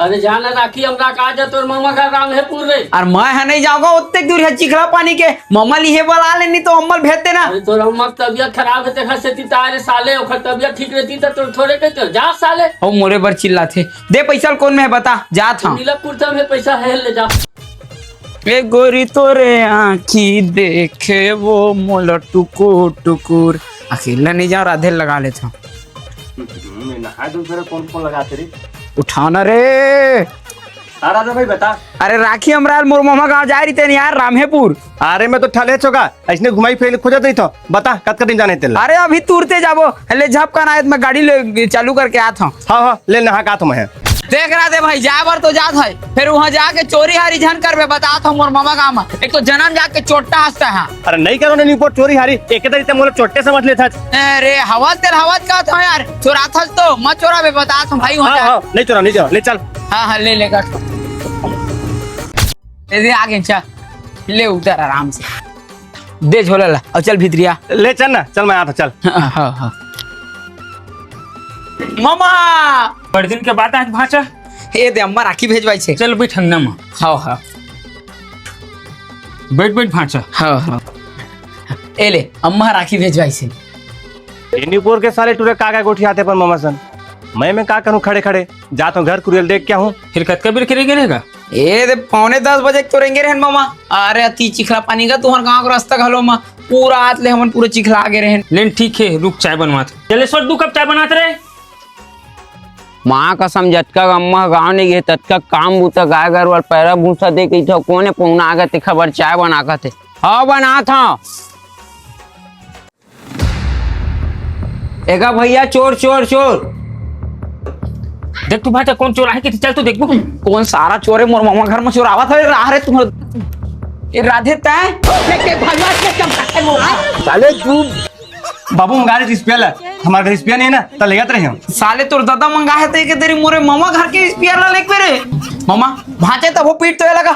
अरे जाना राखी हमरा कहा जा तोर मामा का काम है पूरे। और मैं है नहीं जाऊंगा उतने दूर है चिखला पानी के मम्मा लिए बुला लेनी तो अम्मल भेज देना। अरे तोर अम्मा की तबियत खराब है देखा से तारे साले ओकर तबियत ठीक रहती तो तोर थोड़े कहते जा साले। ओ मोरे बर चिल्ला थे दे पैसा कौन में है बता जा था नीला कुर्ता में पैसा है ले जा। ए गोरी तोरे आँखी देखे वो मोला टुकुर टुकुर अकेला नहीं जाओ राधे लगा लेता कौन कौन लगाते रे उठाना रे। राजा भाई बता। अरे राखी हमरा मोर मामा गाँव जा रही थे यार रामहेपुर। अरे मैं तो ठले चौका ऐसने घुमाई फिर खोजत नहीं था बता कत दिन जाने तेल। अरे अभी तुरते जाबो ले झपका ना मैं गाड़ी ले चालू करके आता हूँ। हाँ ले नहा का तुम है देख रहा थे भाई जा बार तो जात है फिर वहाँ जाके चोरी हारी झन कर बता था मोर मामा गाँव में एक तो जन्म जाके चोट्टा हंसता है। अरे नहीं करो नहीं रिपोर्ट चोरी हारी एक तरीके मोले चोट्टे समझ लेता। अरे हवस का था यार चोरा था तो मत चोरा बे बता था भाई वहाँ हाँ नहीं चोरा नहीं चोरा ले चल। हाँ ले लेकर ले आगे चल ले उतर आराम से दे झोला ला और चल भीतरिया ले चल ना चल मैं आता चल। हाँ मामा बड़े दिन के बाद आज भाचा हे दे अम्मा राखी भेजवाई छे चल बैठ अंगना में। हाँ हाँ बैठ बैठ भाचा। हाँ हाँ ए ले अम्मा राखी भेजवाई छे। इंडीपुर के साले टूरे काका गोठी आते पर मामा सन मैं का करूँ खड़े खड़े जाता हूँ घर कुरियल देख क्या हूँ फिर कतका बेर करेंगे रहेगा ए दे 9:45 बजे तो रहेंगे रहन मामा। अरे अति चिखला पानी का तुम्हार गाँव का रास्ता घलो मा पूरा आत ले हमन पूरा चिखला आगे रहन। लेकिन ठीक है रुक चाय बनवाते चले सर 2 कप चाय बनाते रहे। माँ कसम जतका अम्मा गाँव नहीं गए ततका काम बूता गाय घर वाल पैरा भूसा दे के कोने पहुना आ गए खबर चाय बना का थे। हाँ बना था एका भैया चोर चोर चोर देख तू भाचा कौन चोर है कि चल तू देखबो कौन सारा चोरे मोर मामा घर में चोरावा था राह रे तुम्हारे ए राधे तय साले तू बाबू मंगा रहे स्पेयर हमारे घर स्पेयर नहीं है ना तो ले जाते रहे हम। साले तोर दादा मंगा है ते के तेरी मोरे मामा घर के स्पेयर ला लेके रे मामा भाचे तब वो पीट तो लगा।